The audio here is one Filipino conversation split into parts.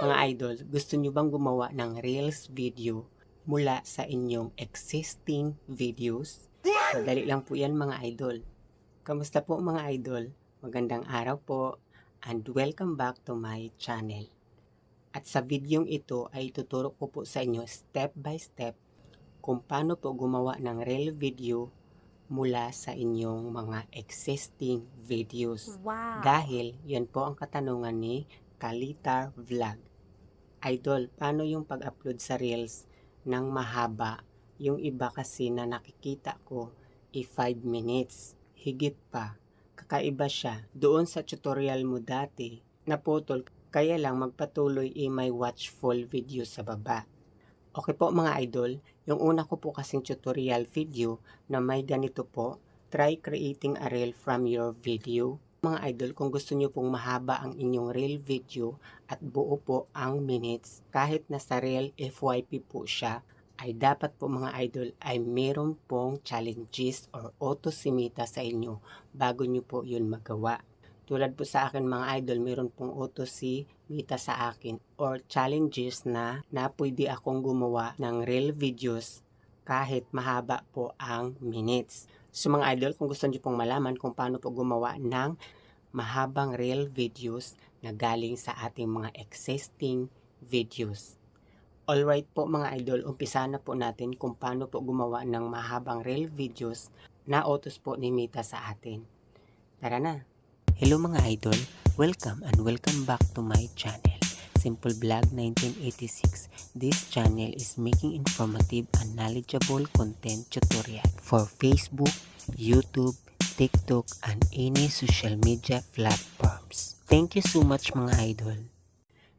Mga idol, gusto nyo bang gumawa ng Reels video mula sa inyong existing videos? Madali lang po yan mga idol. Kamusta po mga idol? Magandang araw po and welcome back to my channel. At sa videong ito ay tuturo ko po sa inyo step by step kung paano po gumawa ng Reel video mula sa inyong mga existing videos. Wow! Dahil yan po ang katanungan ni Kalitar Vlog. Idol, paano yung pag-upload sa Reels ng mahaba? Yung iba kasi na nakikita ko 5 minutes. Higit pa. Kakaiba siya. Doon sa tutorial mo dati, naputol. Kaya lang magpatuloy may watch full video sa baba. Okay po mga idol, yung una ko po kasing tutorial video na may ganito po, try creating a reel from your video. Mga idol, kung gusto nyo pong mahaba ang inyong reel video at buo po ang minutes, kahit nasa reel FYP po siya, ay dapat po mga idol ay meron pong challenges or auto-simita sa inyo bago nyo po yun magawa. Tulad po sa akin mga idol, meron pong auto-simita sa akin or challenges na pwede akong gumawa ng reel videos kahit mahaba po ang minutes. So mga idol, kung gusto nyo pong malaman kung paano po gumawa ng mahabang reel videos na galing sa ating mga existing videos. Alright po mga idol, umpisa na po natin kung paano po gumawa ng mahabang reel videos na autos po ni Mita sa atin. Tara na! Hello mga idol, welcome and welcome back to my channel, Simple Vlog 1986. This channel is making informative and knowledgeable content tutorial for Facebook, YouTube, TikTok, and any social media platforms. Thank you so much mga idol.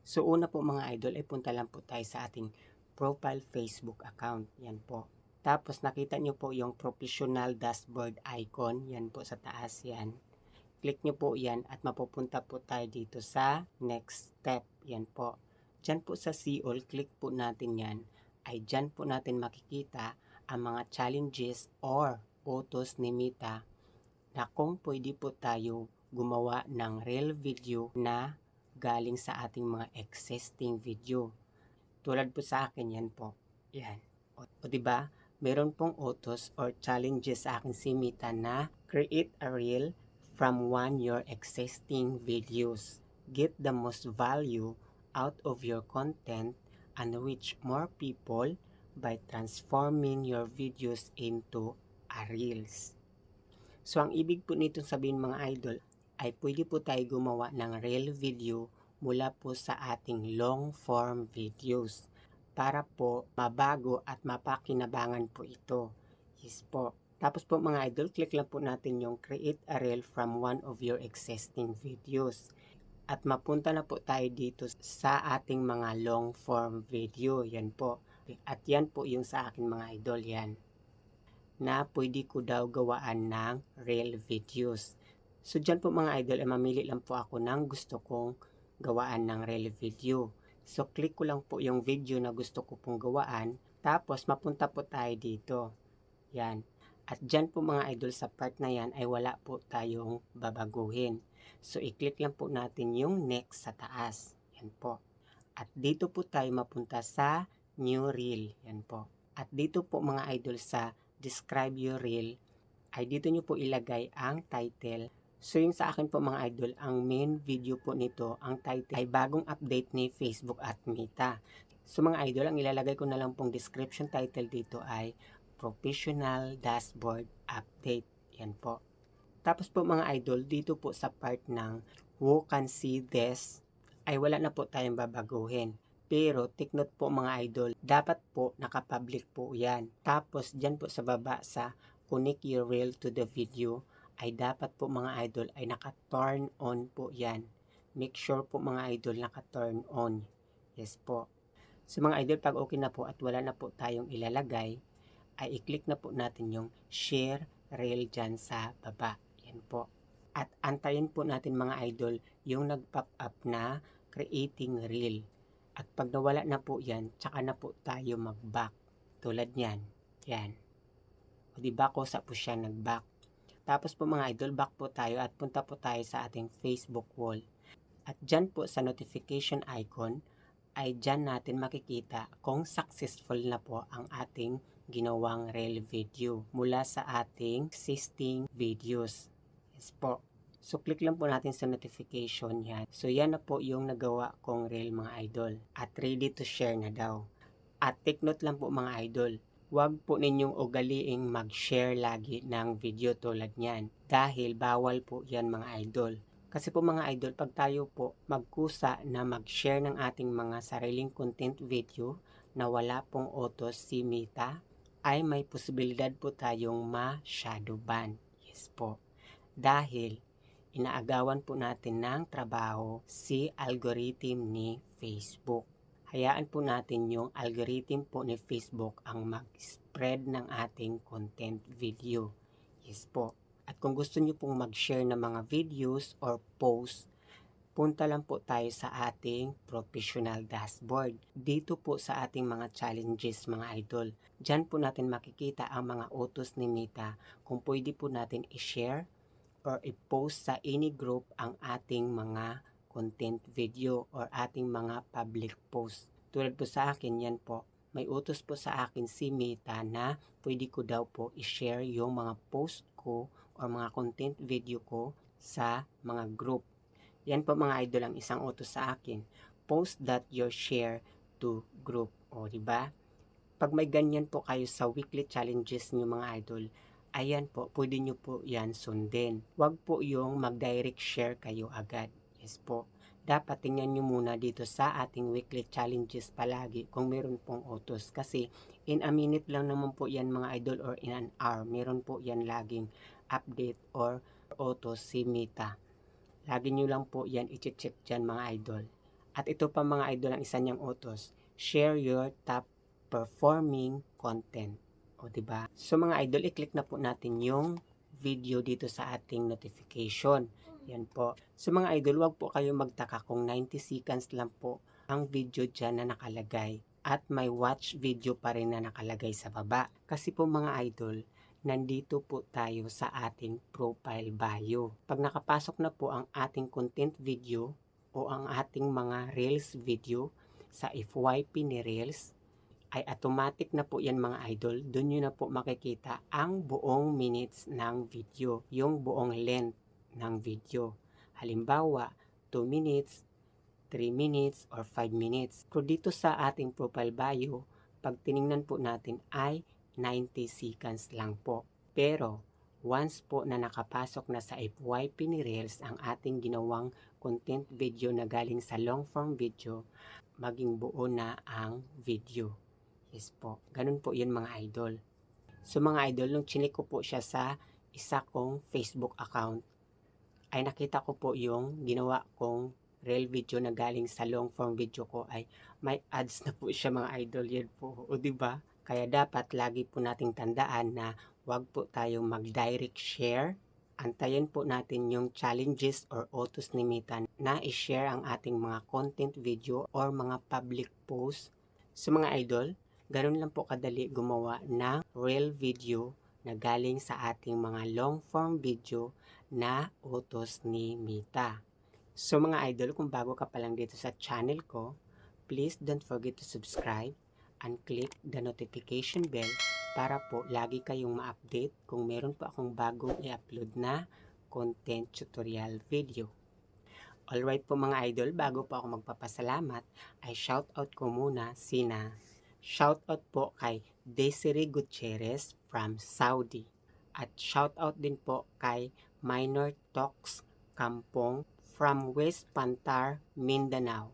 So una po mga idol ay punta lang po tayo sa ating profile Facebook account. Yan po. Tapos nakita nyo po yung professional dashboard icon. Yan po sa taas yan. Click nyo po yan at mapupunta po tayo dito sa next step. Yan po. Diyan po sa see all, click po natin yan. Ay diyan po natin makikita ang mga challenges or autos ni Mita na kung pwede po tayo gumawa ng reel video na galing sa ating mga existing video. Tulad po sa akin yan po. Yan. O diba? Meron pong autos or challenges sa akin si Mita na create a reel from your existing videos. Get the most value out of your content and reach more people by transforming your videos into a reels. So ang ibig po nito sabihin mga idol ay pwede po tayo gumawa ng reel video mula po sa ating long form videos para po mabago at mapakinabangan po ito. Yes po. Tapos po mga idol, click lang po natin yung create a reel from one of your existing videos. At mapunta na po tayo dito sa ating mga long form video. Yan po. At yan po yung sa akin mga idol yan. Na pwede ko daw gawaan ng reel videos. So dyan po mga idol, mamili lang po ako ng gusto kong gawaan ng reel video. So click ko lang po yung video na gusto ko pong gawaan. Tapos mapunta po tayo dito. Yan. At dyan po mga idol sa part na yan ay wala po tayong babaguhin. So i-click lang po natin yung next sa taas. Yan po. At dito po tayo mapunta sa new reel. Yan po. At dito po mga idol sa describe your reel ay dito nyo po ilagay ang title. So yung sa akin po mga idol, ang main video po nito, ang title ay bagong update ni Facebook at Meta. So mga idol, ang ilalagay ko na lang pong description title dito ay Professional Dashboard Update. Yan po. Tapos po mga idol, dito po sa part ng who can see this, ay wala na po tayong babaguhin. Pero take note po mga idol, dapat po nakapublic po yan. Tapos dyan po sa baba sa connect your reel to the video, ay dapat po mga idol ay naka-turn on po yan. Make sure po mga idol naka-turn on. Yes po. So mga idol, pag okay na po at wala na po tayong ilalagay, ay i-click na po natin yung share reel dyan sa baba. Yan po. At antayin po natin mga idol yung nag-pop up na creating reel. At pag nawala na po yan, tsaka na po tayo mag-back. Tulad yan. Yan. O diba kusa po siya nag-back. Tapos po mga idol, back po tayo at punta po tayo sa ating Facebook wall. At dyan po sa notification icon, ay dyan natin makikita kung successful na po ang ating ginawang reel video mula sa ating existing videos. Yes po. So, click lang po natin sa notification yan. So, yan na po yung nagawa kong reel mga idol. At ready to share na daw. At take note lang po mga idol, huwag po ninyong ugaliing mag-share lagi ng video tulad niyan. Dahil bawal po yan mga idol. Kasi po mga idol, pag tayo po magkusa na mag-share ng ating mga sariling content video na wala pong utos si Meta, ay may posibilidad po tayong ma-shadow ban. Yes po. Dahil inaagawan po natin ng trabaho si algorithm ni Facebook. Hayaan po natin yung algorithm po ni Facebook ang mag-spread ng ating content video. Yes po. At kung gusto nyo pong mag-share ng mga videos or posts, punta lang po tayo sa ating professional dashboard. Dito po sa ating mga challenges mga idol. Diyan po natin makikita ang mga utos ni Meta kung pwede po natin i-share or i-post sa any group ang ating mga content video or ating mga public post. Tulad po sa akin, yan po. May utos po sa akin si Meta na pwede ko daw po i-share yung mga post ko or mga content video ko sa mga group. Yan po mga idol ang isang utos sa akin. Post that your share to group. O, diba? Pag may ganyan po kayo sa weekly challenges nyo mga idol, ayan po, pwede nyo po yan sundin. Huwag po yung mag-direct share kayo agad. Yes po. Dapat tingnan nyo muna dito sa ating weekly challenges palagi kung meron pong utos. Kasi in a minute lang naman po yan mga idol or in an hour. Meron po yan laging update or utos si Meta. Lagi nyo lang po yan i-check dyan mga idol. At ito pa mga idol ang isa niyang utos. Share your top performing content. O, diba? So, mga idol, i-click na po natin yung video dito sa ating notification. Yan po. So, mga idol, wag po kayo magtaka kung 90 seconds lang po ang video dyan na nakalagay. At may watch video pa rin na nakalagay sa baba. Kasi po mga idol, nandito po tayo sa ating profile bio. Pag nakapasok na po ang ating content video o ang ating mga Reels video sa FYP ni Reels, ay automatic na po yan mga idol. Doon nyo na po makikita ang buong minutes ng video, yung buong length ng video. Halimbawa, 2 minutes, 3 minutes, or 5 minutes. Pero dito sa ating profile bio, pag tiningnan po natin ay 90 seconds lang po. Pero, once po na nakapasok na sa FYP ni Reels ang ating ginawang content video na galing sa long form video, maging buo na ang video. Yes po. Ganun po yun mga idol. So mga idol, nung chinik ko po siya sa isa kong Facebook account, ay nakita ko po yung ginawa kong reel video na galing sa long form video ko ay may ads na po siya mga idol. Yan po. O diba? Kaya dapat lagi po nating tandaan na wag po tayong mag-direct share. Antayin po natin yung challenges or utos ni Meta na i-share ang ating mga content video or mga public post. So mga idol, ganun lang po kadali gumawa ng reel video na galing sa ating mga long form video na utos ni Meta. So mga idol, kung bago ka pa lang dito sa channel ko, please don't forget to subscribe and click the notification bell para po lagi kayong ma-update kung meron po akong bagong i-upload na content tutorial video. Alright po mga idol, bago po ako magpapasalamat, ay shoutout ko muna sina. Shoutout po kay Desiree Gutierrez from Saudi. At shoutout din po kay Minor Talks Kampong from West Pantar, Mindanao.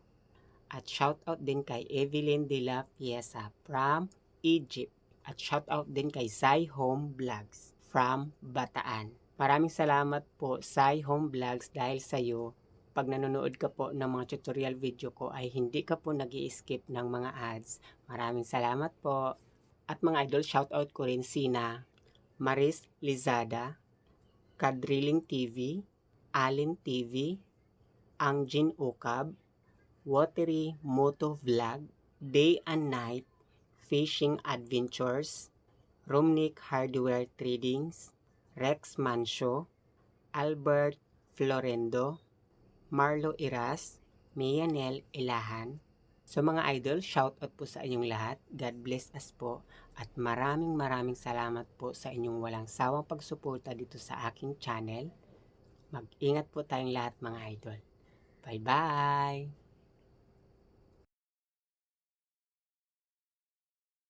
At shoutout din kay Evelyn De La Piesa from Egypt. At shoutout din kay Sai Home Vlogs from Bataan. Maraming salamat po Sai Home Vlogs dahil sa iyo, pag nanonood ka po ng mga tutorial video ko ay hindi ka po nag-i-skip ng mga ads. Maraming salamat po. At mga idol, shoutout ko rin sina Maris Lizada, Kadrilling TV, Alin TV, Angjin Ukab, Watery Moto Vlog, Day and Night, Fishing Adventures, Rumnik Hardware Tradings, Rex Manso, Albert Florendo, Marlo Iras, Mianel Ilahan, So mga idol, shoutout po sa inyong lahat. God bless us po. At maraming salamat po sa inyong walang sawang pagsuporta dito sa aking channel. Mag-ingat po tayong lahat mga idol. Bye-bye!